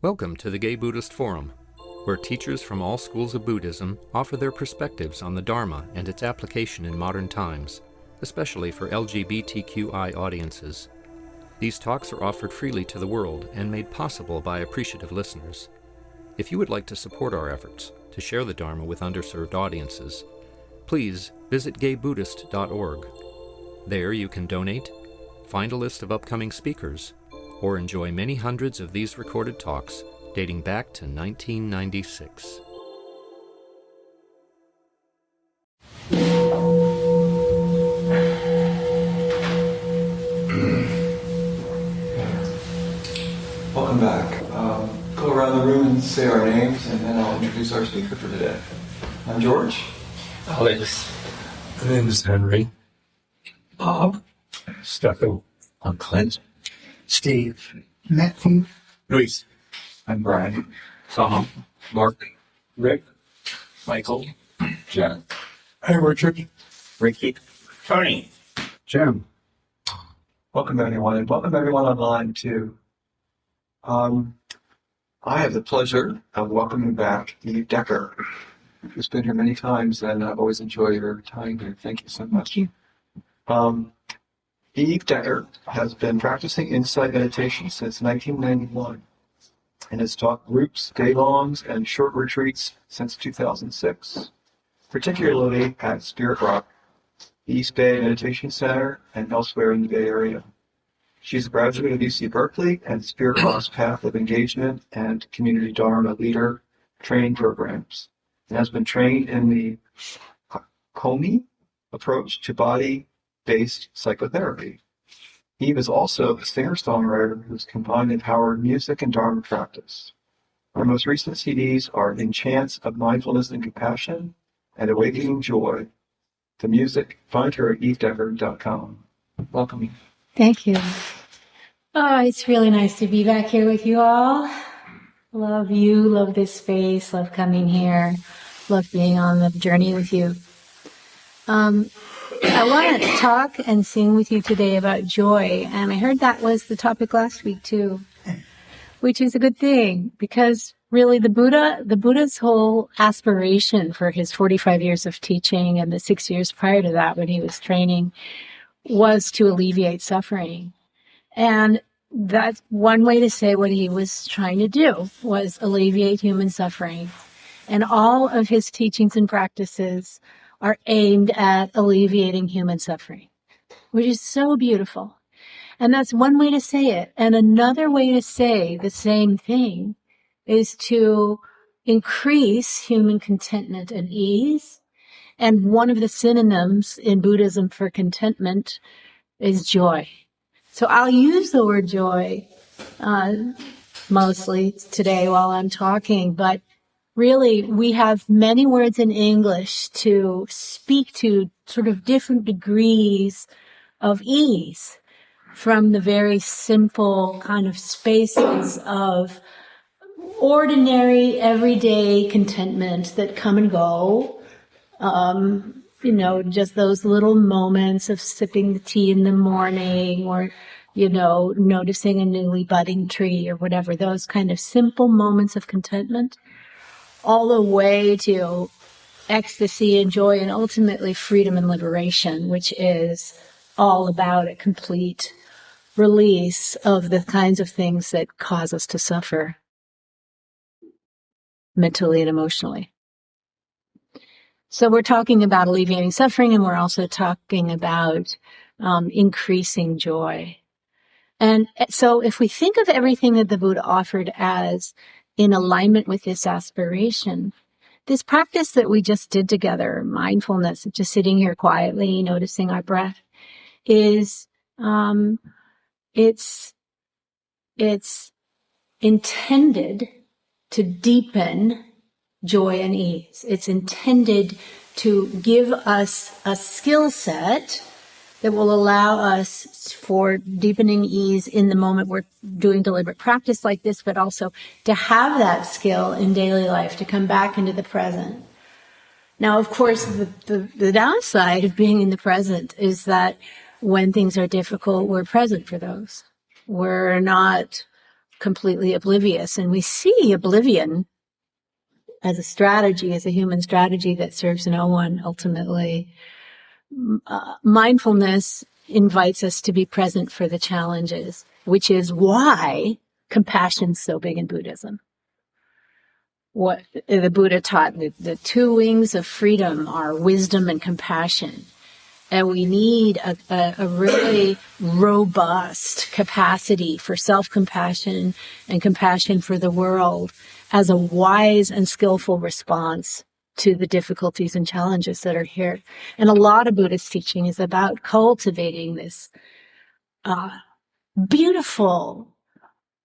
Welcome to the Gay Buddhist Forum, where teachers from all schools of Buddhism offer their perspectives on the Dharma and its application in modern times, especially for LGBTQI audiences. These talks are offered freely to the world and made possible by appreciative listeners. If you would like to support our efforts to share the Dharma with underserved audiences, please visit gaybuddhist.org. There you can donate, find a list of upcoming speakers, or enjoy many hundreds of these recorded talks dating back to 1996. Welcome back. Go around the room and say our names, and then I'll introduce our speaker for today. I'm George. Alex. My name is Henry. Bob. Stefan. I'm Clint. Steve. Matthew. Luis. I'm Brian. Tom. Mark. Rick. Michael. Jack. Hey, Richard. Ricky. Tony. Jim. Welcome everyone, and welcome everyone online too. I have the pleasure of welcoming back Eve Decker, who's been here many times, and I've always enjoyed your time here. Thank you so much. Thank you. Eve Decker has been practicing insight meditation since 1991 and has taught groups, day-longs, and short retreats since 2006, particularly at Spirit Rock, East Bay Meditation Center, and elsewhere in the Bay Area. She's a graduate of UC Berkeley and Spirit Rock's Path of Engagement and Community Dharma Leader training programs, and has been trained in the Komi approach to body-based psychotherapy. Eve is also a singer-songwriter who's combined empowered music and Dharma practice. Her most recent CDs are In Chants of Mindfulness and Compassion and Awakening Joy. The music, find her at evedecker.com. Welcome, Eve. Thank you. Oh, it's really nice to be back here with you all. Love you, love this space, love coming here, love being on the journey with you. I want to talk and sing with you today about joy, and I heard that was the topic last week too, which is a good thing, because really the Buddha's whole aspiration for his 45 years of teaching and the 6 years prior to that when he was training was to alleviate suffering. And that's one way to say what he was trying to do, was alleviate human suffering. And all of his teachings and practices are aimed at alleviating human suffering, which is so beautiful. And that's one way to say it. And another way to say the same thing is to increase human contentment and ease. And one of the synonyms in Buddhism for contentment is joy. So I'll use the word joy mostly today while I'm talking, but really we have many words in English to speak to sort of different degrees of ease, from the very simple kind of spaces of ordinary, everyday contentment that come and go. Just those little moments of sipping the tea in the morning, or, noticing a newly budding tree or whatever, those kind of simple moments of contentment, all the way to ecstasy and joy and ultimately freedom and liberation, which is all about a complete release of the kinds of things that cause us to suffer mentally and emotionally. So we're talking about alleviating suffering, and we're also talking about increasing joy. And so if we think of everything that the Buddha offered as in alignment with this aspiration, this practice that we just did together, mindfulness, just sitting here quietly, noticing our breath, is it's intended to deepen joy and ease. It's intended to give us a skill set that will allow us for deepening ease in the moment we're doing deliberate practice like this, but also to have that skill in daily life, to come back into the present. Now, of course, the downside of being in the present is that when things are difficult, we're present for those. We're not completely oblivious. And we see oblivion as a strategy, as a human strategy that serves no one ultimately. Mindfulness invites us to be present for the challenges, which is why compassion's so big in Buddhism. What the Buddha taught, the two wings of freedom are wisdom and compassion. And we need a really robust capacity for self-compassion and compassion for the world as a wise and skillful response to the difficulties and challenges that are here. And a lot of Buddhist teaching is about cultivating this beautiful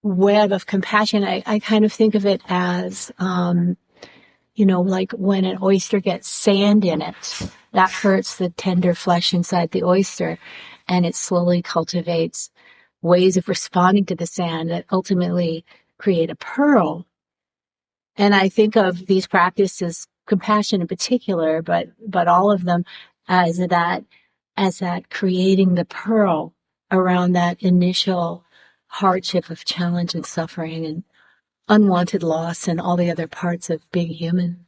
web of compassion. I kind of think of it as, like when an oyster gets sand in it, that hurts the tender flesh inside the oyster, and it slowly cultivates ways of responding to the sand that ultimately create a pearl. And I think of these practices, compassion in particular, but all of them as that creating the pearl around that initial hardship of challenge and suffering and unwanted loss and all the other parts of being human.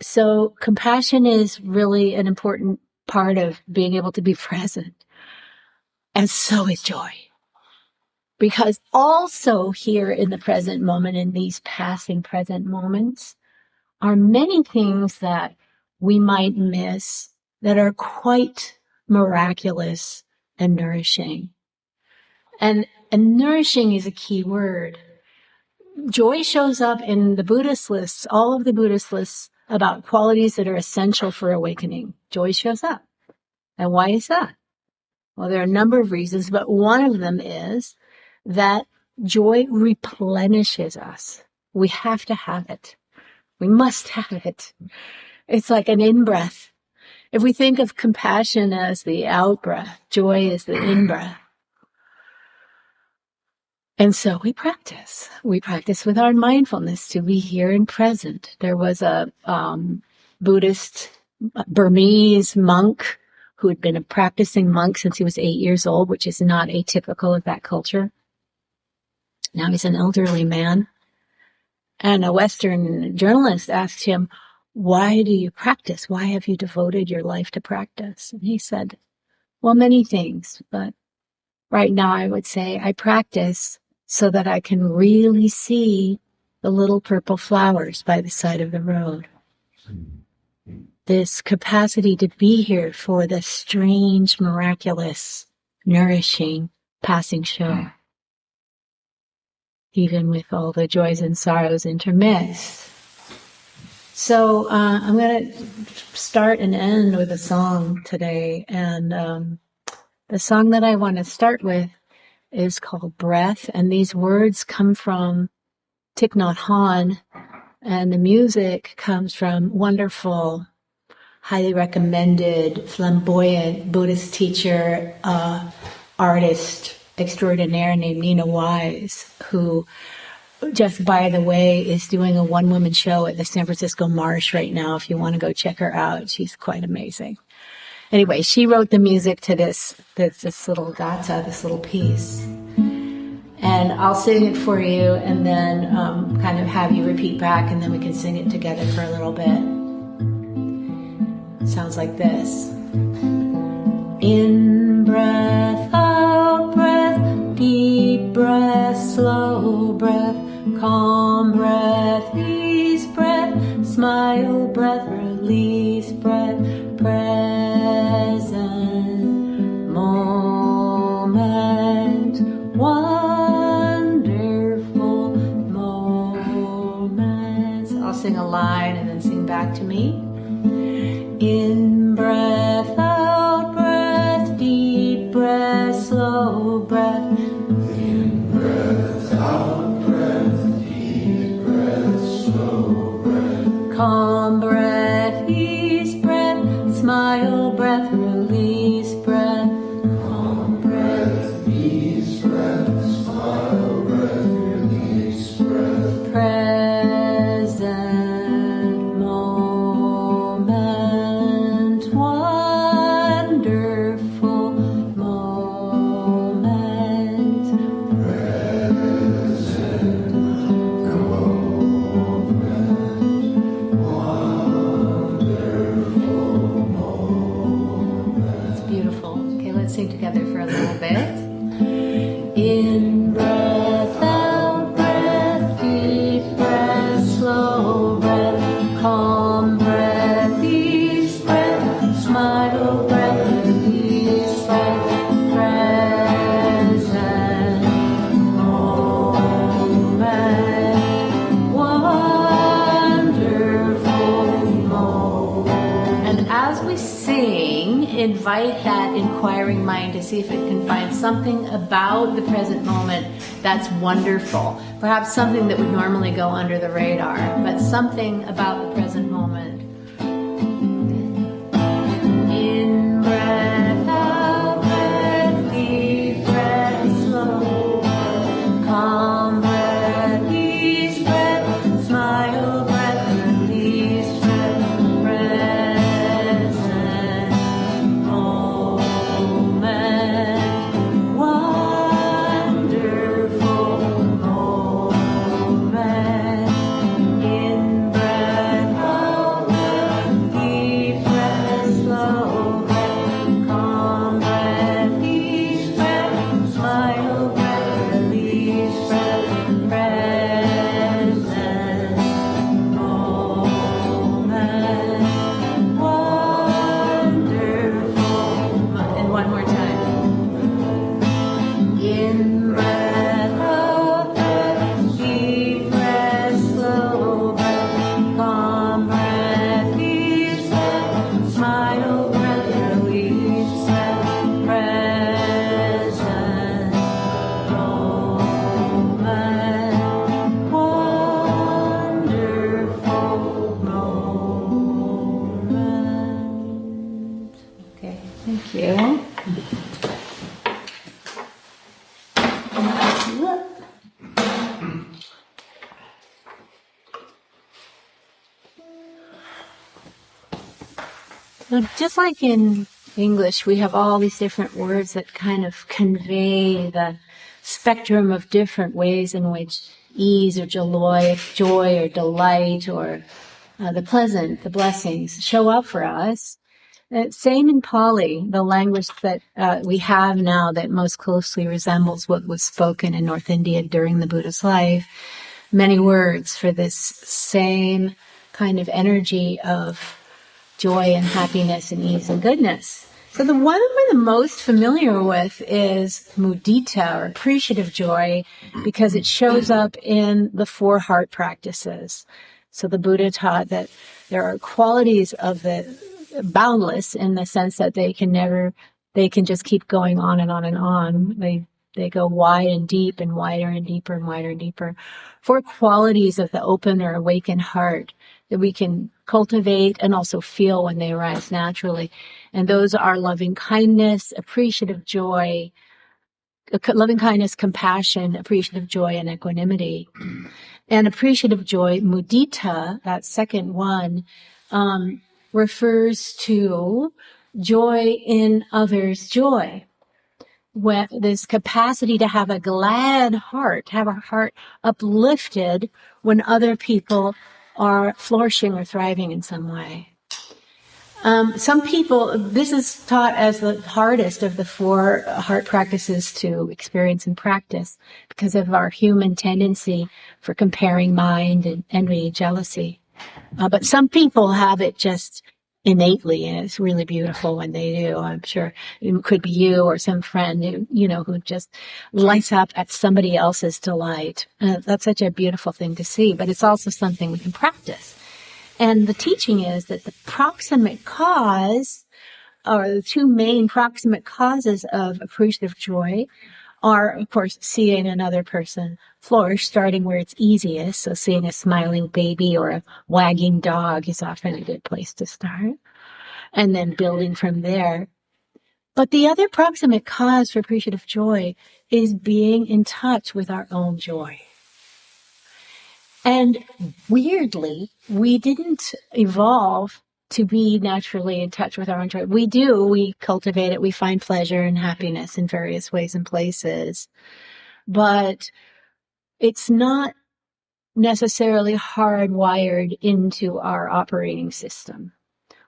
So compassion is really an important part of being able to be present. And so is joy. Because also here in the present moment, in these passing present moments, are many things that we might miss that are quite miraculous and nourishing. And nourishing is a key word. Joy shows up in the Buddhist lists, all of the Buddhist lists about qualities that are essential for awakening. Joy shows up. And why is that? Well, there are a number of reasons, but one of them is that joy replenishes us. We have to have it. We must have it. It's like an in-breath. If we think of compassion as the out-breath, joy is the in-breath. And so we practice. We practice with our mindfulness to be here and present. There was a Buddhist Burmese monk who had been a practicing monk since he was 8 years old, which is not atypical of that culture. Now he's an elderly man. And a Western journalist asked him, "Why do you practice? Why have you devoted your life to practice?" And he said, "Well, many things, but right now I would say I practice so that I can really see the little purple flowers by the side of the road." This capacity to be here for the strange, miraculous, nourishing, passing show, even with all the joys and sorrows intermixed. So I'm going to start and end with a song today. And the song that I want to start with is called Breath. And these words come from Thich Nhat Hanh. And the music comes from wonderful, highly recommended, flamboyant Buddhist teacher, artist extraordinaire named Nina Wise, who, just by the way, is doing a one-woman show at the San Francisco Marsh right now. If you want to go check her out, she's quite amazing. Anyway, she wrote the music to this little gatha, this little piece. And I'll sing it for you and then kind of have you repeat back, and then we can sing it together for a little bit. It sounds like this. In breath, out breath, deep breath, slow breath, calm breath, ease breath, smile breath, release breath, present moment, wonderful moments. I'll sing a line and then sing back to me. In breath, out breath, deep breath, slow breath. In breath, out breath, deep breath, slow breath. Calm breath, ease breath, smile breath, release breath. Calm breath, ease breath, smile breath, release breath. Present moment. invite that inquiring mind to see if it can find something about the present moment that's wonderful. Perhaps something that would normally go under the radar, but something about the present moment. In breath, out breath, deep breath, slow, calm breath, ease breath, smile breath, release breath, present moment, wonderful moment. In breath, out breath, deep breath, slow breath, calm breath, ease breath, smile breath, release breath, present moment, wonderful. And one more time. In breath, out breath, deep breath, slow breath, calm breath, ease breath, smile breath, release breath, present moment, wonderful moment. Okay, thank you. So just like in English, we have all these different words that kind of convey the spectrum of different ways in which ease or joy or delight or the pleasant, the blessings show up for us. Same in Pali, the language that we have now that most closely resembles what was spoken in North India during the Buddha's life. Many words for this same kind of energy of joy and happiness and ease and goodness. So the one we're the most familiar with is mudita, or appreciative joy, because it shows up in the 4 heart practices. So the Buddha taught that there are qualities of the boundless in the sense that they can just keep going on and on and on. They go wide and deep and wider and deeper and wider and deeper. 4 qualities of the open or awakened heart that we can cultivate and also feel when they arise naturally. And those are loving kindness, appreciative joy, loving kindness, compassion, appreciative joy, and equanimity. And appreciative joy, mudita, that second one, refers to joy in others' joy. When this capacity to have a glad heart, have our heart uplifted when other people are flourishing or thriving in some way. Some people, this is taught as the hardest of the 4 heart practices to experience and practice because of our human tendency for comparing mind and envy and jealousy. But some people have it just innately, and it's really beautiful when they do. I'm sure it could be you or some friend who just lights up at somebody else's delight. That's such a beautiful thing to see, but it's also something we can practice. And the teaching is that the proximate cause, or the 2 main proximate causes of appreciative joy, are, of course, seeing another person flourish, starting where it's easiest. So seeing a smiling baby or a wagging dog is often a good place to start, and then building from there. But the other proximate cause for appreciative joy is being in touch with our own joy. And weirdly, we didn't evolve to be naturally in touch with our own joy. We cultivate it, we find pleasure and happiness in various ways and places. But it's not necessarily hardwired into our operating system.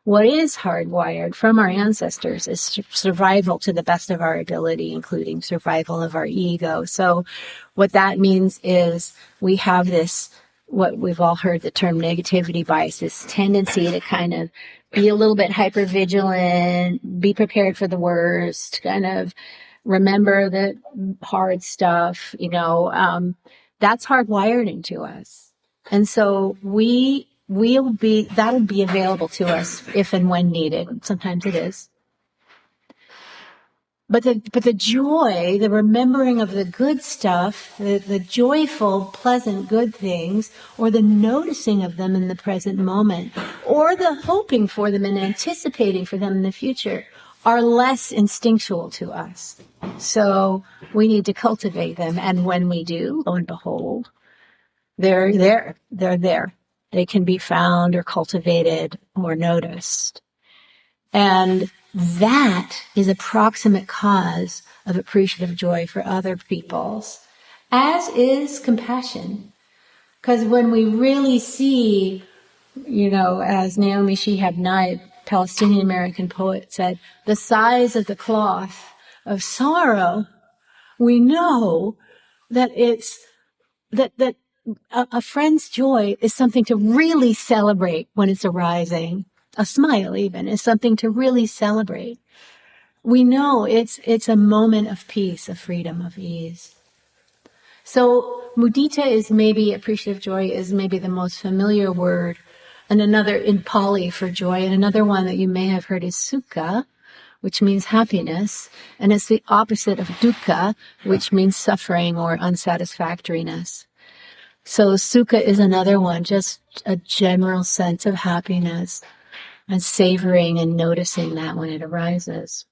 What is hardwired from our ancestors is survival to the best of our ability, including survival of our ego. So what that means is we have this, what we've all heard the term negativity bias, this tendency to kind of be a little bit hypervigilant, be prepared for the worst, kind of remember the hard stuff, that's hardwired into us. And so that'll be available to us if and when needed. Sometimes it is. But the joy, the remembering of the good stuff, the joyful, pleasant, good things, or the noticing of them in the present moment, or the hoping for them and anticipating for them in the future, are less instinctual to us. So we need to cultivate them. And when we do, lo and behold, they're there. They're there. They can be found or cultivated or noticed. And that is a proximate cause of appreciative joy for other people's, as is compassion. Because when we really see, as Naomi Shihab Nye, Palestinian American poet, said, the size of the cloth of sorrow, we know that it's that a friend's joy is something to really celebrate when it's arising. A smile even is something to really celebrate. We know it's a moment of peace, of freedom, of ease. So mudita is maybe, appreciative joy is maybe the most familiar word, and another in Pali for joy, and another one that you may have heard is sukha, which means happiness, and it's the opposite of dukkha, which means suffering or unsatisfactoriness. So sukha is another one, just a general sense of happiness and savoring and noticing that when it arises.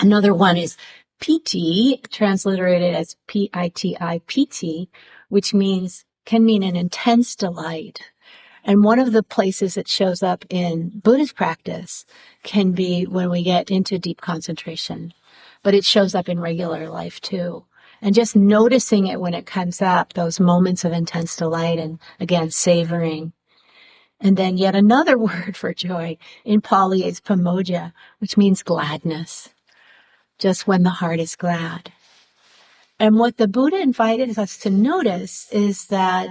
Another one is piti, transliterated as P-I-T-I, piti, which can mean an intense delight. And one of the places it shows up in Buddhist practice can be when we get into deep concentration, but it shows up in regular life too. And just noticing it when it comes up, those moments of intense delight, and again, savoring. And then yet another word for joy in Pali is pamoja, which means gladness, just when the heart is glad. And what the Buddha invited us to notice is that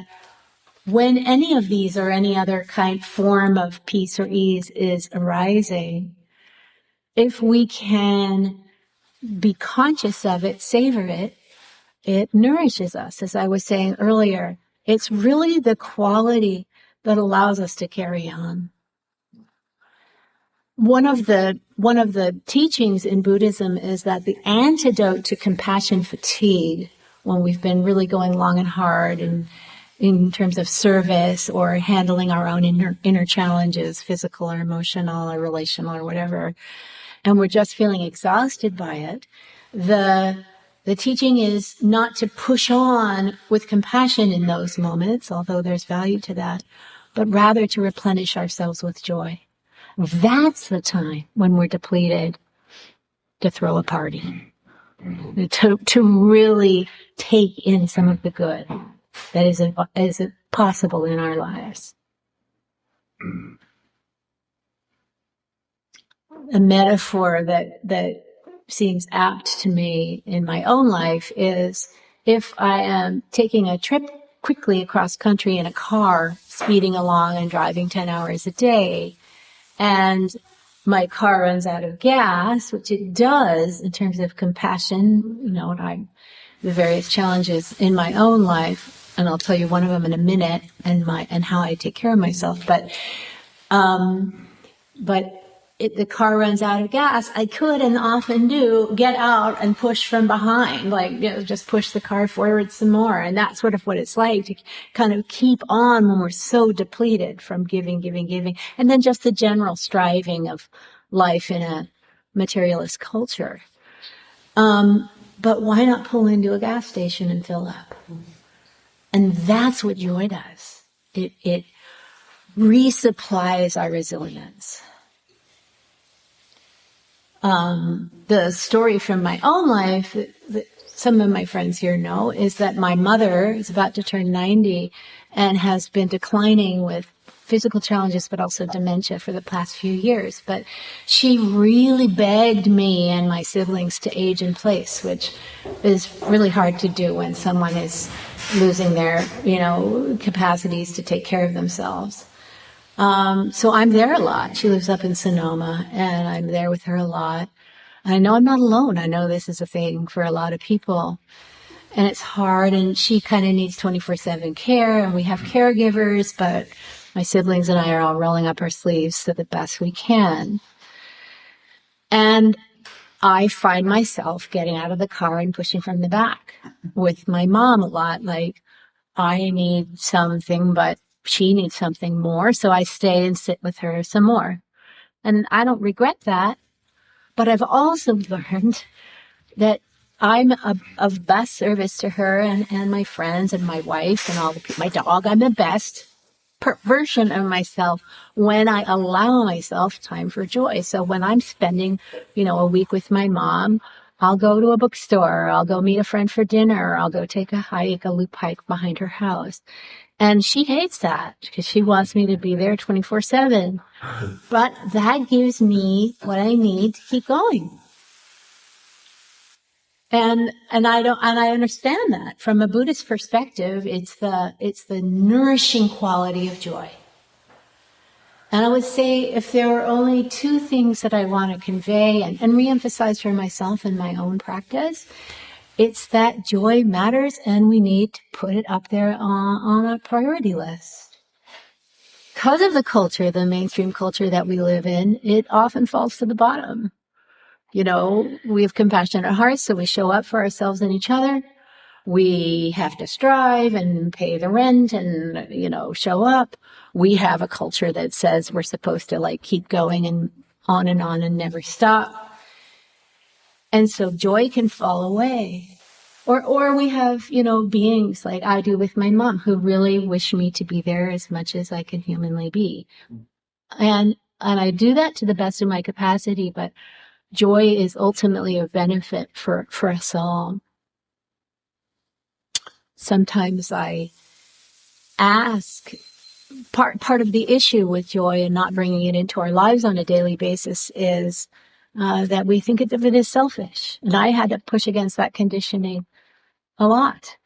when any of these or any other form of peace or ease is arising, if we can be conscious of it, savor it, it nourishes us. As I was saying earlier, it's really the quality that allows us to carry on. One of the teachings in Buddhism is that the antidote to compassion fatigue, when we've been really going long and hard in terms of service or handling our own inner challenges, physical or emotional or relational or whatever, and we're just feeling exhausted by it, the teaching is not to push on with compassion in those moments, although there's value to that, but rather to replenish ourselves with joy. That's the time when we're depleted to throw a party, to really take in some of the good that is possible in our lives. A metaphor that seems apt to me in my own life is if I am taking a trip quickly across country in a car, speeding along and driving 10 hours a day, and my car runs out of gas, which it does in terms of compassion, and the various challenges in my own life, and I'll tell you one of them in a minute, and how I take care of myself. But if the car runs out of gas, I could and often do get out and push from behind, just push the car forward some more. And that's sort of what it's like to kind of keep on when we're so depleted from giving. And then just the general striving of life in a materialist culture. But why not pull into a gas station and fill up? And that's what joy does. It resupplies our resilience. The story from my own life that some of my friends here know is that my mother is about to turn 90 and has been declining with physical challenges but also dementia for the past few years. But she really begged me and my siblings to age in place, which is really hard to do when someone is losing their, capacities to take care of themselves. So I'm there a lot. She lives up in Sonoma, and I'm there with her a lot. And I know I'm not alone. I know this is a thing for a lot of people. And it's hard, and she kind of needs 24/7 care, and we have caregivers, but my siblings and I are all rolling up our sleeves to the best we can. And I find myself getting out of the car and pushing from the back with my mom a lot. Like, I need something, but she needs something more. So I stay and sit with her some more. And I don't regret that. But I've also learned that I'm of best service to her and my friends and my wife and all the my dog. I'm the best version of myself when I allow myself time for joy. So when I'm spending, a week with my mom, I'll go to a bookstore, I'll go meet a friend for dinner, I'll go take a loop hike behind her house. And she hates that because she wants me to be there 24/7. But that gives me what I need to keep going. And I understand that from a Buddhist perspective, it's the nourishing quality of joy. And I would say if there were only two things that I want to convey and reemphasize for myself in my own practice, it's that joy matters and we need to put it up there on a priority list. Because of the culture, the mainstream culture that we live in, it often falls to the bottom. We have compassionate hearts, so we show up for ourselves and each other. We have to strive and pay the rent and, show up. We have a culture that says we're supposed to keep going and on and never stop. And so joy can fall away. Or we have, beings like I do with my mom who really wish me to be there as much as I can humanly be. And I do that to the best of my capacity, but joy is ultimately a benefit for us all. Sometimes I ask, part of the issue with joy and not bringing it into our lives on a daily basis is that we think of it as selfish. And I had to push against that conditioning a lot.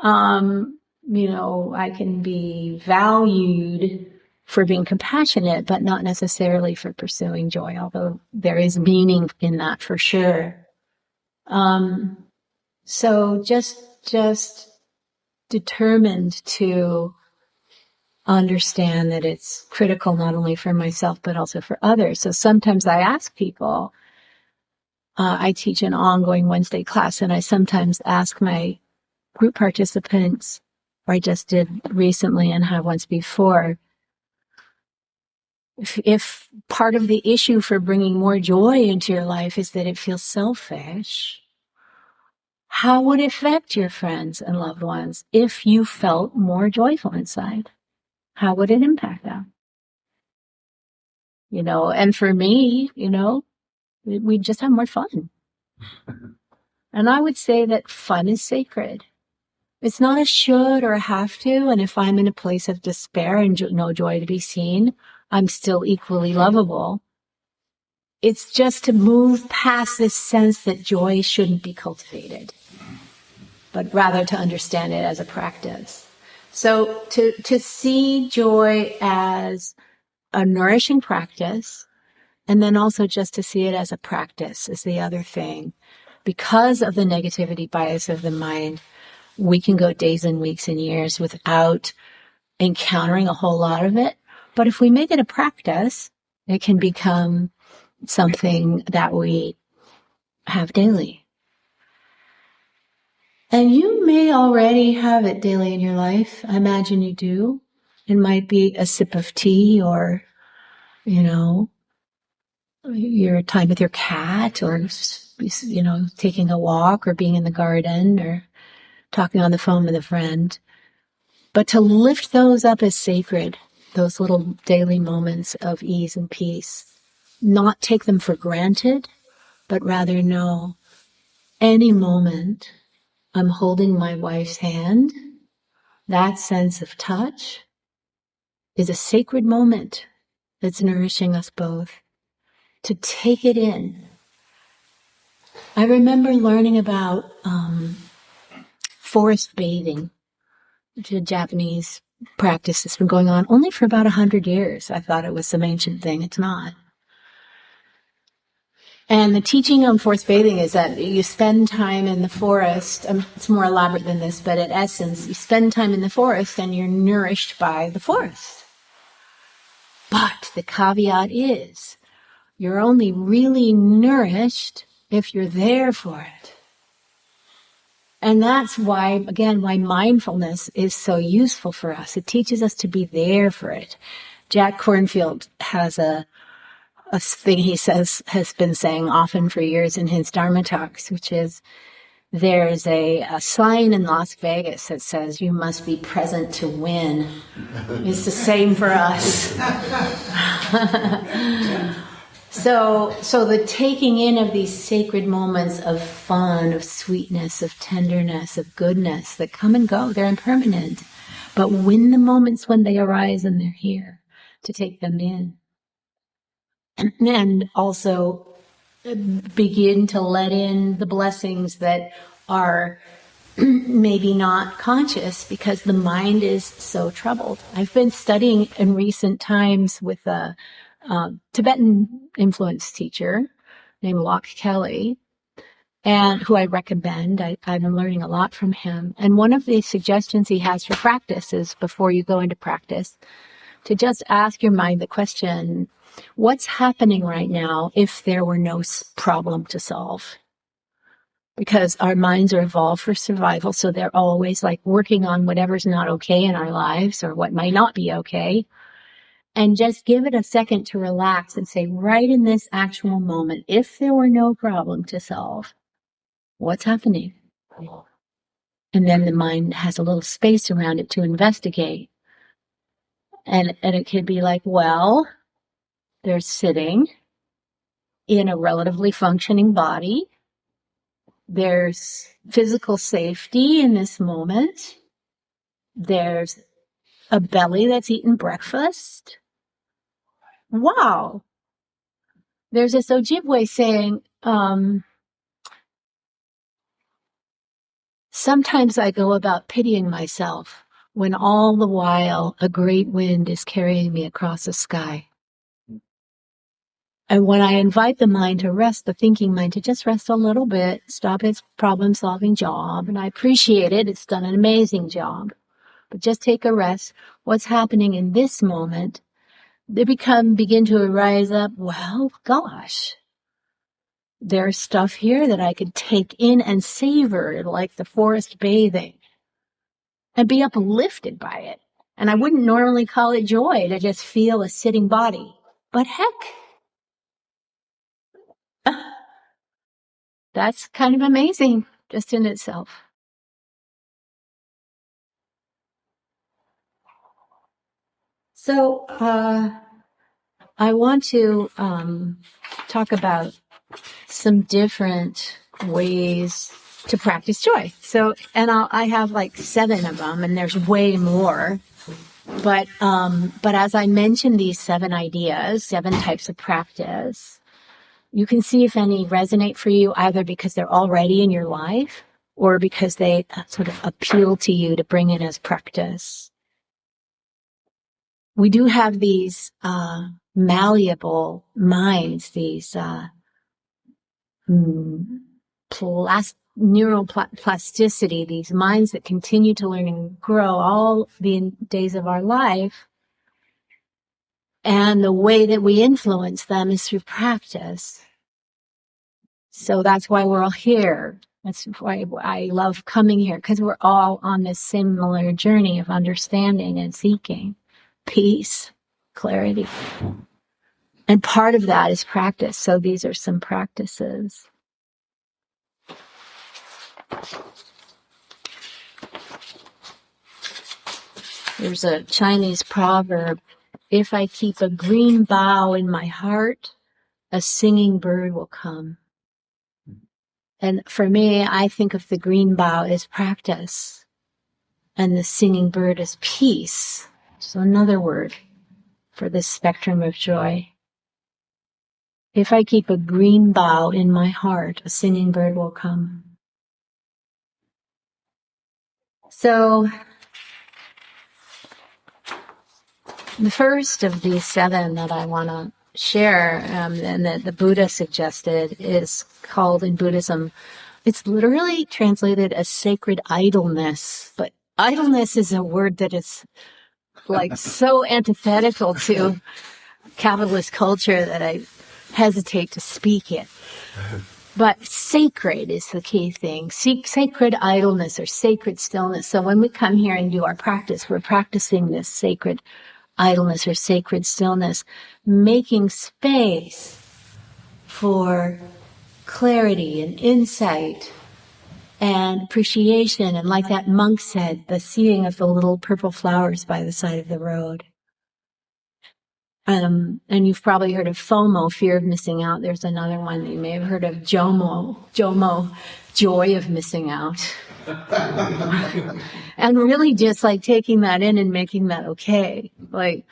I can be valued for being compassionate, but not necessarily for pursuing joy, although there is meaning in that for sure. So just determined to understand that it's critical not only for myself, but also for others. So sometimes I ask people, I teach an ongoing Wednesday class, and I sometimes ask my group participants, or I just did recently and have once before, if part of the issue for bringing more joy into your life is that it feels selfish, how would it affect your friends and loved ones if you felt more joyful inside? How would it impact them? And for me, we just have more fun. And I would say that fun is sacred. It's not a should or a have to. And if I'm in a place of despair and no joy to be seen, I'm still equally lovable. It's just to move past this sense that joy shouldn't be cultivated, but rather to understand it as a practice. So to see joy as a nourishing practice, and then also just to see it as a practice is the other thing. Because of the negativity bias of the mind, we can go days and weeks and years without encountering a whole lot of it. But if we make it a practice, it can become something that we have daily. And you may already have it daily in your life. I imagine you do. It might be a sip of tea or, your time with your cat or, taking a walk or being in the garden or talking on the phone with a friend. But to lift those up as sacred, those little daily moments of ease and peace, not take them for granted, but rather know any moment I'm holding my wife's hand, that sense of touch is a sacred moment that's nourishing us both. To take it in. I remember learning about forest bathing, which is a Japanese practice that's been going on only for about 100 years. I thought it was some ancient thing. It's not. And the teaching on forest bathing is that you spend time in the forest. It's more elaborate than this, but in essence, you spend time in the forest and you're nourished by the forest. But the caveat is, You're only really nourished if you're there for it. And that's why, again, why mindfulness is so useful for us. It teaches us to be there for it. Jack Kornfield has a thing he says, has been saying often for years in his Dharma talks, which is, there's a sign in Las Vegas that says you must be present to win. It's the same for us. So the taking in of these sacred moments of fun, of sweetness, of tenderness, of goodness that come and go, they're impermanent. But when the moments when they arise and they're here, to take them in. And also begin to let in the blessings that are maybe not conscious because the mind is so troubled. I've been studying in recent times with a Tibetan influence teacher named Locke Kelly, and who I recommend. I've been learning a lot from him. And one of the suggestions he has for practice is, before you go into practice, to just ask your mind the question, what's happening right now if there were no problem to solve? Because our minds are evolved for survival, so they're always like working on whatever's not okay in our lives or what might not be okay. And just give it a second to relax and say, right in this actual moment, if there were no problem to solve, what's happening? And then the mind has a little space around it to investigate. And it could be like, well, they're sitting in a relatively functioning body. There's physical safety in this moment. There's a belly that's eaten breakfast. Wow. There's this Ojibwe saying, sometimes I go about pitying myself when all the while a great wind is carrying me across the sky. And when I invite the mind to rest, the thinking mind to just rest a little bit, stop its problem-solving job, and I appreciate it, it's done an amazing job, but just take a rest. What's happening in this moment? They begin to arise up, well, gosh, there's stuff here that I could take in and savor, like the forest bathing, and be uplifted by it. And I wouldn't normally call it joy to just feel a sitting body, but heck, that's kind of amazing just in itself. So I want to talk about some different ways to practice joy. So, and I have like 7 of them, and there's way more. But as I mentioned these 7 ideas, 7 types of practice, you can see if any resonate for you, either because they're already in your life or because they sort of appeal to you to bring in as practice. We do have these malleable minds, these neural plasticity, these minds that continue to learn and grow all the days of our life. And the way that we influence them is through practice. So that's why we're all here. That's why I love coming here, because we're all on this similar journey of understanding and seeking peace, clarity. And part of that is practice. So these are some practices. There's a Chinese proverb, if I keep a green bough in my heart, a singing bird will come. And for me, I think of the green bough as practice, and the singing bird as peace. So another word for this spectrum of joy. If I keep a green bough in my heart, a singing bird will come. So the first of these 7 that I want to share, and that the Buddha suggested, is called in Buddhism, it's literally translated as sacred idleness. But idleness is a word that is like so antithetical to capitalist culture that I hesitate to speak it. But sacred is the key thing. Sacred idleness or sacred stillness. So when we come here and do our practice, we're practicing this sacred idleness or sacred stillness, making space for clarity and insight and appreciation. And like that monk said, the seeing of the little purple flowers by the side of the road. And you've probably heard of FOMO, fear of missing out. There's another one that you may have heard of, JOMO, joy of missing out. And really just like taking that in and making that okay. Like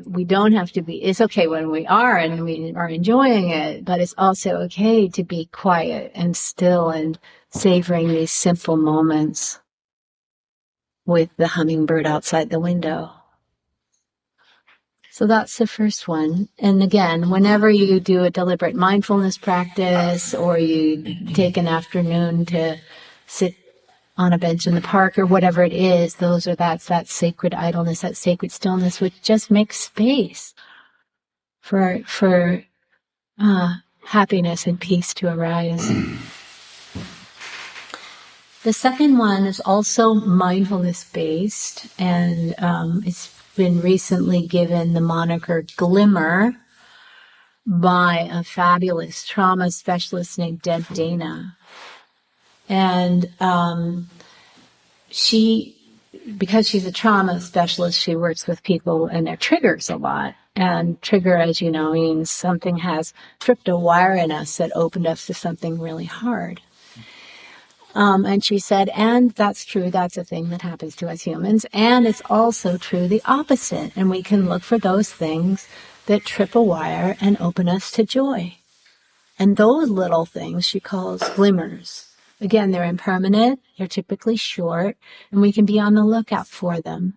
we don't have to be, it's okay when we are and we are enjoying it, but it's also okay to be quiet and still and savoring these simple moments with the hummingbird outside the window. So that's the first one. And again, whenever you do a deliberate mindfulness practice or you take an afternoon to sit on a bench in the park or whatever it is, that's that sacred idleness, that sacred stillness, which just makes space for happiness and peace to arise. The second one is also mindfulness-based, and it's been recently given the moniker Glimmer by a fabulous trauma specialist named Deb Dana. And because she's a trauma specialist, she works with people and their triggers a lot. And trigger, as you know, means something has tripped a wire in us that opened us to something really hard. And she said, and that's true, that's a thing that happens to us humans, and it's also true the opposite, and we can look for those things that trip a wire and open us to joy. And those little things she calls glimmers. Again, they're impermanent, they're typically short, and we can be on the lookout for them.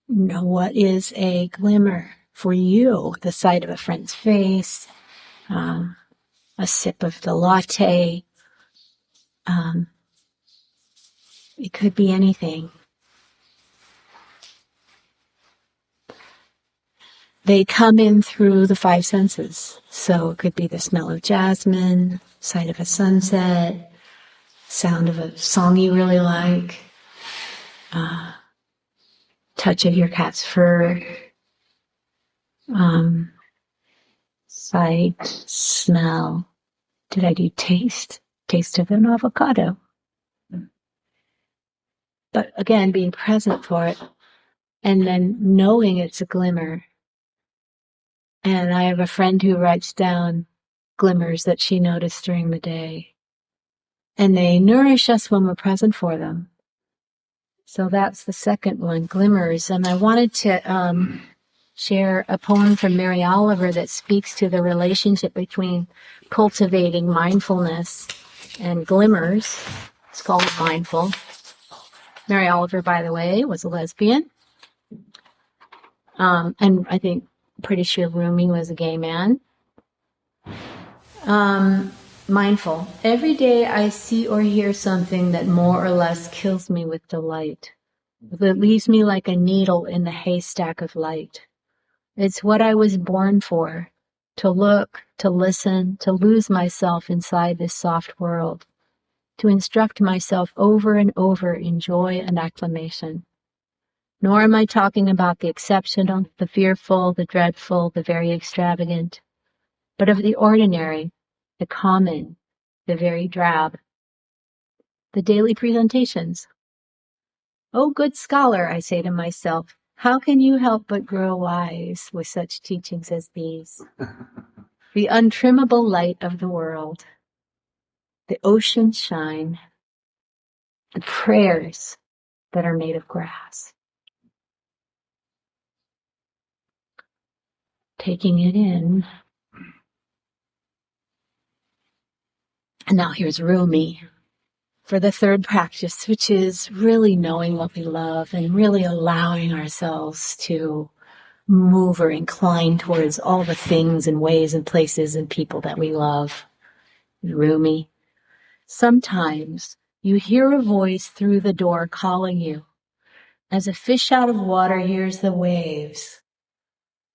You know, what is a glimmer for you? The sight of a friend's face, a sip of the latte, it could be anything. They come in through the five senses. So it could be the smell of jasmine, sight of a sunset, sound of a song you really like, touch of your cat's fur, sight, smell. Did I do taste? Taste of an avocado. But again, being present for it and then knowing it's a glimmer. And I have a friend who writes down glimmers that she noticed during the day. And they nourish us when we're present for them. So that's the second one, glimmers. And I wanted to share a poem from Mary Oliver that speaks to the relationship between cultivating mindfulness and glimmers. It's called Mindful. Mary Oliver, by the way, was a lesbian. And I think, pretty sure Rumi was a gay man. Mindful. Every day I see or hear something that more or less kills me with delight. That leaves me like a needle in the haystack of light. It's what I was born for. To look, to listen, to lose myself inside this soft world. To instruct myself over and over in joy and acclamation. Nor am I talking about the exceptional, the fearful, the dreadful, the very extravagant, but of the ordinary, the common, the very drab. The daily presentations. Oh, good scholar, I say to myself, how can you help but grow wise with such teachings as these? The untrimmable light of the world, the ocean's shine, the prayers that are made of grass. Taking it in. And now here's Rumi for the third practice, which is really knowing what we love and really allowing ourselves to move or incline towards all the things and ways and places and people that we love. Rumi. Sometimes you hear a voice through the door calling you, as a fish out of water hears the waves.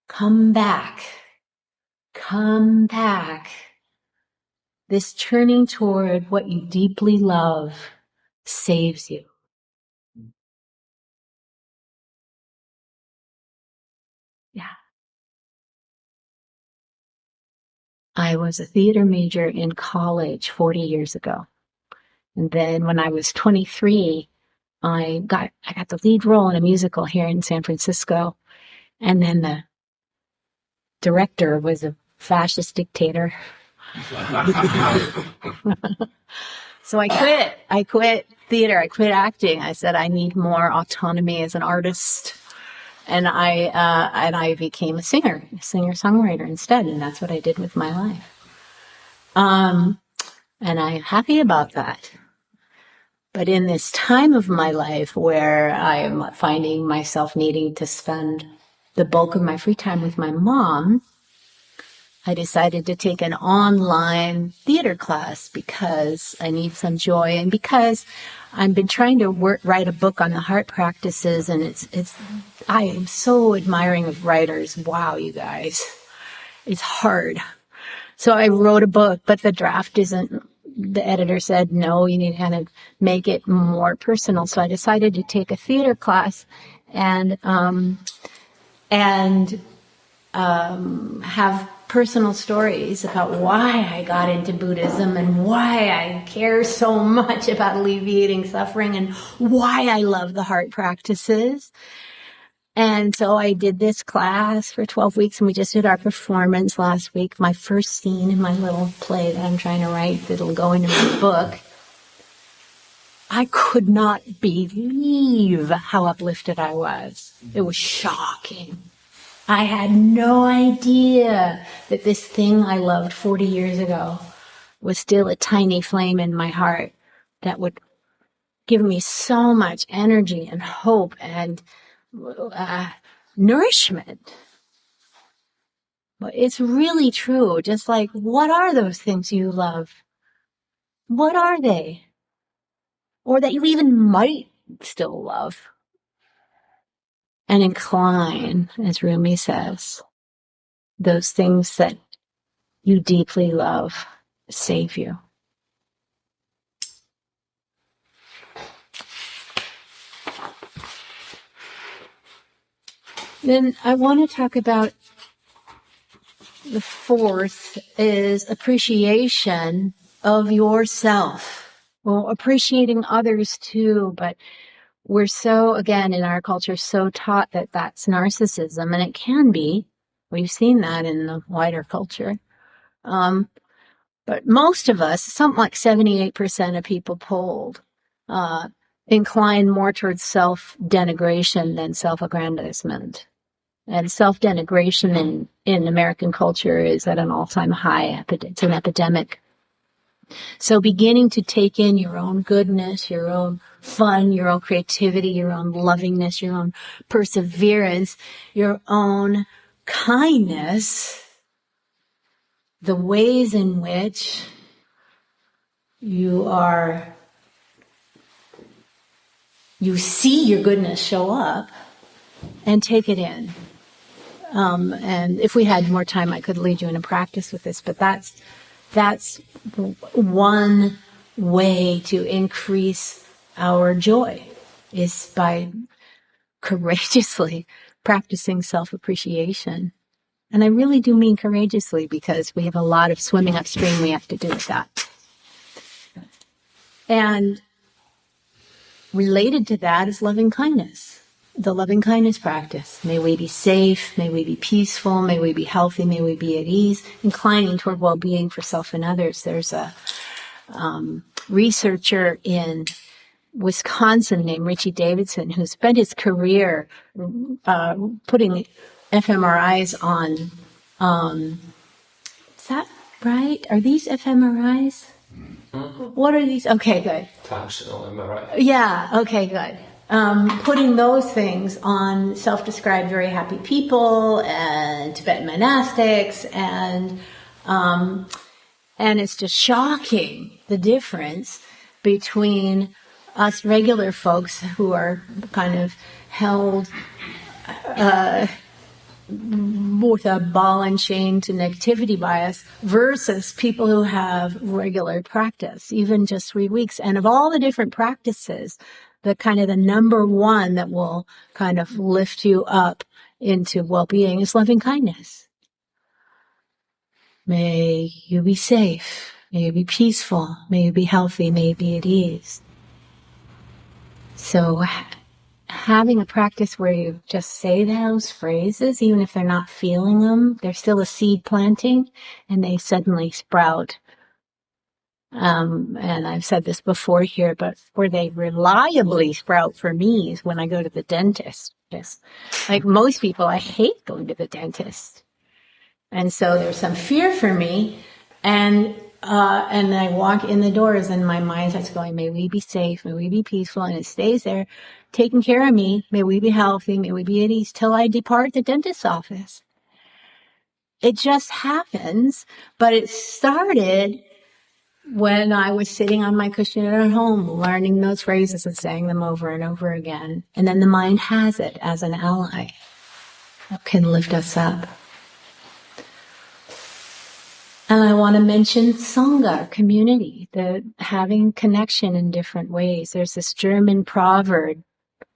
Come back. come back. This turning toward what you deeply love saves you. Yeah. I was a theater major in college 40 years ago. And then when I was 23, I got the lead role in a musical here in San Francisco. And then the director was a fascist dictator. So I quit. I quit theater. I quit acting. I said I need more autonomy as an artist. And I became a singer-songwriter instead. And that's what I did with my life. And I'm happy about that. But in this time of my life where I'm finding myself needing to spend the bulk of my free time with my mom, I decided to take an online theater class because I need some joy and because I've been trying to write a book on the heart practices, and I am so admiring of writers. Wow, you guys. It's hard. So I wrote a book, but the draft the editor said, no, you need to kind of make it more personal. So I decided to take a theater class and have personal stories about why I got into Buddhism and why I care so much about alleviating suffering and why I love the heart practices. And so I did this class for 12 weeks, and we just did our performance last week, my first scene in my little play that I'm trying to write that'll go into my book. I could not believe how uplifted I was. It was shocking. I had no idea that this thing I loved 40 years ago was still a tiny flame in my heart that would give me so much energy and hope and nourishment. But it's really true. Just like, what are those things you love? What are they? Or that you even might still love? And incline, as Rumi says, those things that you deeply love save you. Then I want to talk about the fourth is appreciation of yourself. Well, appreciating others too, but we're so, again, in our culture, so taught that that's narcissism, and it can be. We've seen that in the wider culture. But most of us, something like 78% of people polled, incline more towards self-denigration than self-aggrandizement. And self-denigration in American culture is at an all-time high. It's an epidemic. So beginning to take in your own goodness, your own fun, your own creativity, your own lovingness, your own perseverance, your own kindness, the ways in which you see your goodness show up, and take it in. And if we had more time, I could lead you in a practice with this, but that's one way to increase our joy, is by courageously practicing self-appreciation. And I really do mean courageously, because we have a lot of swimming upstream we have to do with that. And related to that is loving kindness. The loving kindness practice. May we be safe, may we be peaceful, may we be healthy, may we be at ease, inclining toward well-being for self and others. There's a researcher in Wisconsin named Richie Davidson who spent his career putting fMRIs on, is that right? Are these fMRIs? What are these? Okay, good. Functional MRI. Yeah, okay, good. Putting those things on self-described very happy people and Tibetan monastics, and it's just shocking the difference between us regular folks who are kind of held with a ball and chain to negativity bias versus people who have regular practice, even just 3 weeks. And of all the different practices, the kind of the number one that will kind of lift you up into well-being is loving kindness. May you be safe. May you be peaceful. May you be healthy. May you be at ease. So having a practice where you just say those phrases, even if they're not feeling them, they're still a seed planting and they suddenly sprout. And I've said this before here, but where they reliably sprout for me is when I go to the dentist. Just like most people, I hate going to the dentist. And so there's some fear for me. And I walk in the doors and my mind starts going, may we be safe, may we be peaceful, and it stays there, taking care of me, may we be healthy, may we be at ease, till I depart the dentist's office. It just happens, but it started when I was sitting on my cushion at home, learning those phrases and saying them over and over again. And then the mind has it as an ally that can lift us up. And I want to mention Sangha, community, the having connection in different ways. There's this German proverb,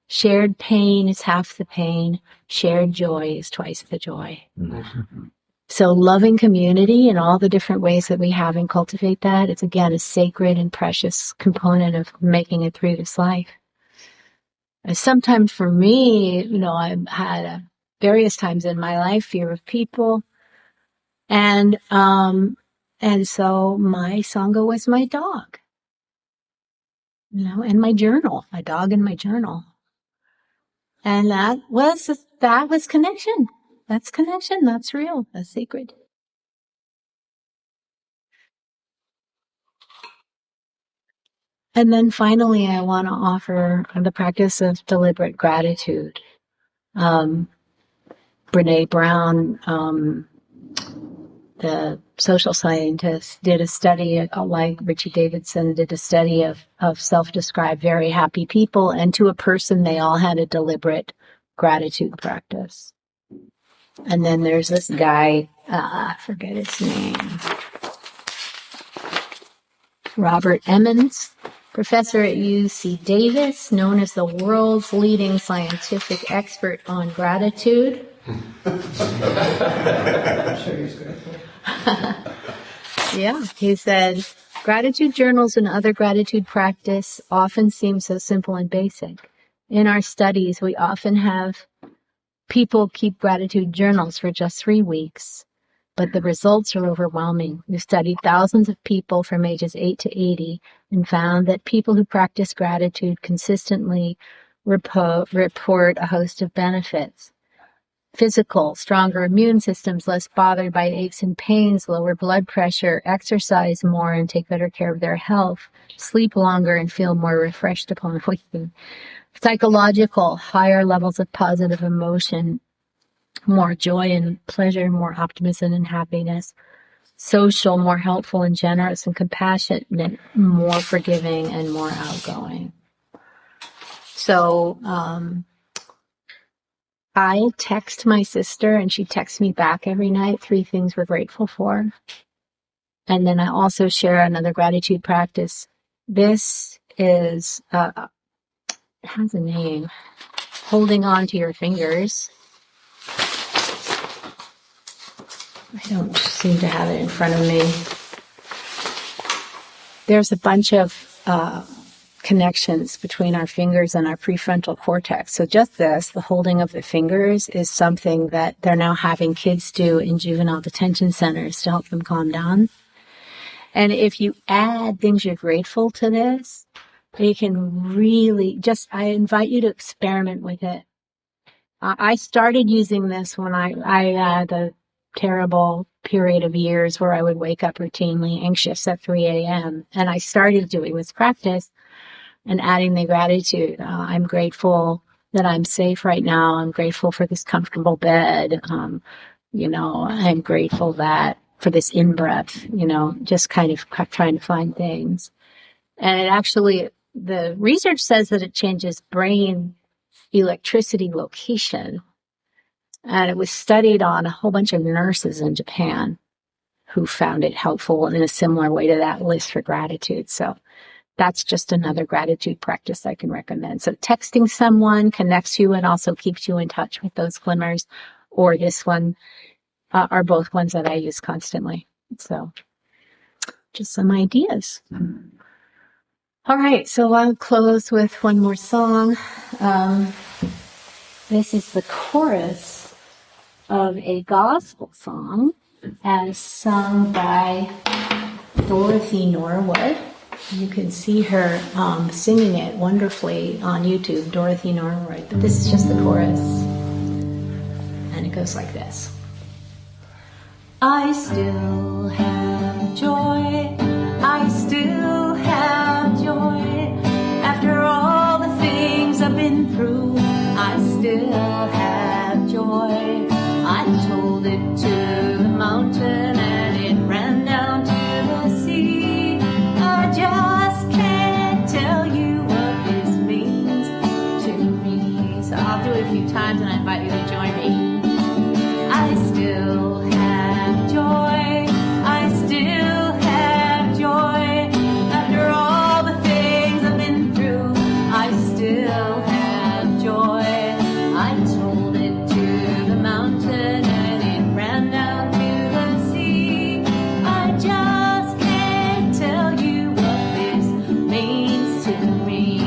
shared pain is half the pain, shared joy is twice the joy. Mm-hmm. So loving community and all the different ways that we have and cultivate that, it's again a sacred and precious component of making it through this life. And sometimes for me, I've had various times in my life fear of people. And so my Sangha was my dog, and my journal, my dog and my journal. And that was connection. That's connection. That's real. That's sacred. And then finally, I want to offer the practice of deliberate gratitude. Brene Brown, the social scientist, did a study, like Richie Davidson, did a study of self-described very happy people, and to a person, they all had a deliberate gratitude practice. And then there's this guy, I forget his name, Robert Emmons, professor at UC Davis, known as the world's leading scientific expert on gratitude. I'm sure he's grateful. Yeah, he said, gratitude journals and other gratitude practice often seem so simple and basic. In our studies, we often have people keep gratitude journals for just 3 weeks, but the results are overwhelming. We've studied thousands of people from ages 8 to 80 and found that people who practice gratitude consistently report a host of benefits. Physical, stronger immune systems, less bothered by aches and pains, lower blood pressure, exercise more and take better care of their health, sleep longer and feel more refreshed upon waking. Psychological, higher levels of positive emotion, more joy and pleasure, more optimism and happiness. Social, more helpful and generous and compassionate, more forgiving and more outgoing. So, I text my sister and she texts me back every night 3 things we're grateful for. And then I also share another gratitude practice. This is, it has a name, holding on to your fingers. I don't seem to have it in front of me. There's a bunch of connections between our fingers and our prefrontal cortex. So just this, the holding of the fingers, is something that they're now having kids do in juvenile detention centers to help them calm down. And if you add things you're grateful to this, you can really I invite you to experiment with it. I started using this when I had a terrible period of years where I would wake up routinely anxious at 3 a.m. And I started doing this practice and adding the gratitude. I'm grateful that I'm safe right now. I'm grateful for this comfortable bed. I'm grateful for this in-breath, just kind of trying to find things. And it actually, the research says that it changes brain electricity location. And it was studied on a whole bunch of nurses in Japan who found it helpful in a similar way to that list for gratitude. So that's just another gratitude practice I can recommend. So texting someone connects you and also keeps you in touch with those glimmers, or this one are both ones that I use constantly. So just some ideas. All right, so I'll close with one more song. This is the chorus of a gospel song as sung by Dorothy Norwood. You can see her singing it wonderfully on YouTube, Dorothy Norwood. But this is just the chorus. And it goes like this. I still have joy. I still have joy. After all the things I've been through, I still have joy. I told it to the mountain and it ran down to the sea. I just can't tell you what this means to me. So I'll do it a few times and I invite you to join me. I still have joy. I still have joy. After all the things I've been through, I still have joy. I told it to the mountain and it ran down to the sea. I just can't tell you what this means to me.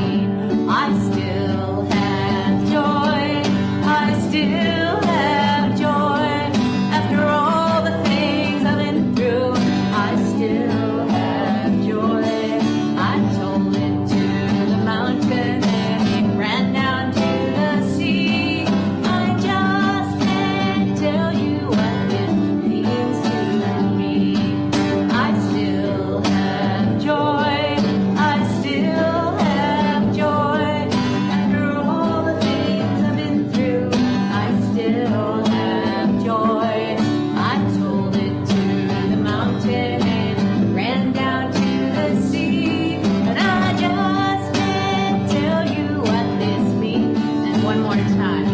I still have joy. I still have joy. After all the things I've been through, I still have joy. I told it to the mountain and it ran down to the sea. I just can't tell you what this means to me. I still have joy. I still have joy. After all the things I've been through, I still have joy. I told it to the mountain and it ran down to the sea. And I just can't tell you what this means. And one more time.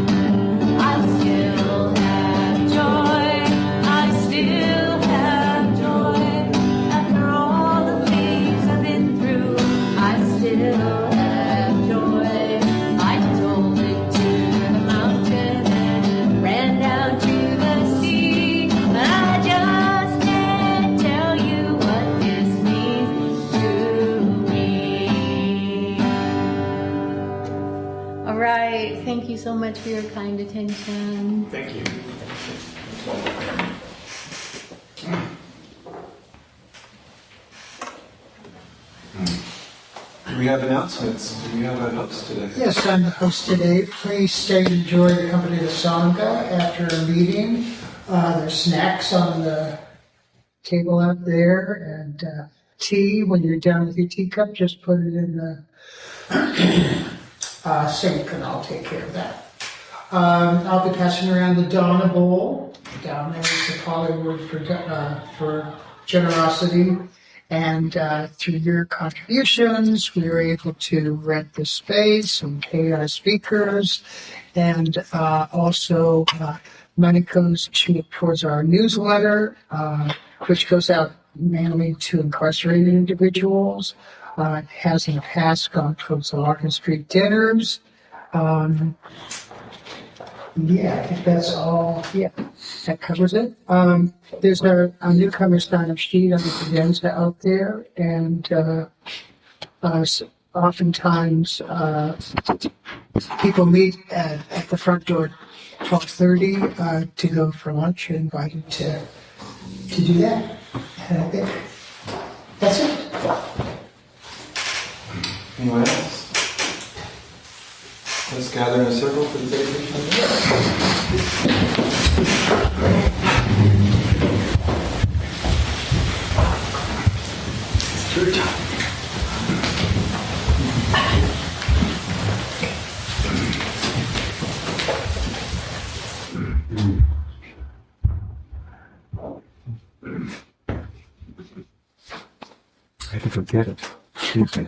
I still have joy. I still have joy. After all the things I've been through, I still have joy. I told it to the mountain and it ran down to the sea. And I just can't tell you what this means to me. All right. Thank you so much for your kind attention. Thank you. Do we have announcements? Do we have a host today? Yes, I'm the host today. Please stay and enjoy the company of the Sangha after a meeting. There's snacks on the table out there, and tea. When you're done with your teacup, just put it in the sink, and I'll take care of that. I'll be passing around the Donna Bowl. Down there is the Pali word for generosity. And through your contributions, we were able to rent the space and pay our speakers. And also, money goes towards our newsletter, which goes out mainly to incarcerated individuals. It has in the past gone towards the Larkin Street dinners. Yeah, I think that's all. Yeah, that covers it. There's a newcomer sign-up sheet on the cadenza out there, and oftentimes people meet at the front door at 12:30 to go for lunch. You're invited to do that. And I think that's it. Anyone else? Let's gather in a circle for the dedication of the Church. I can forget it. Excuse me.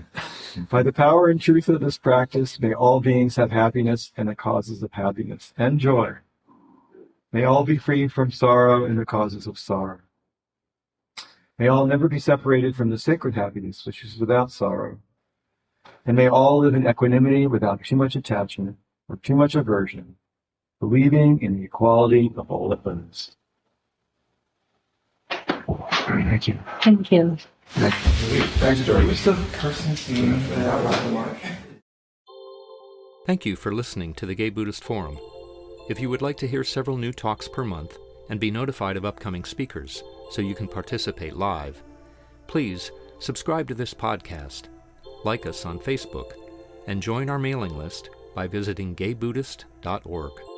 By the power and truth of this practice, may all beings have happiness and the causes of happiness and joy. May all be freed from sorrow and the causes of sorrow. May all never be separated from the sacred happiness, which is without sorrow. And may all live in equanimity without too much attachment or too much aversion, believing in the equality of all that lives. Thank you. Thank you. Thanks, George. What's the person's name for that? Thank you for listening to the Gay Buddhist Forum. If you would like to hear several new talks per month and be notified of upcoming speakers so you can participate live, please subscribe to this podcast, like us on Facebook, and join our mailing list by visiting gaybuddhist.org.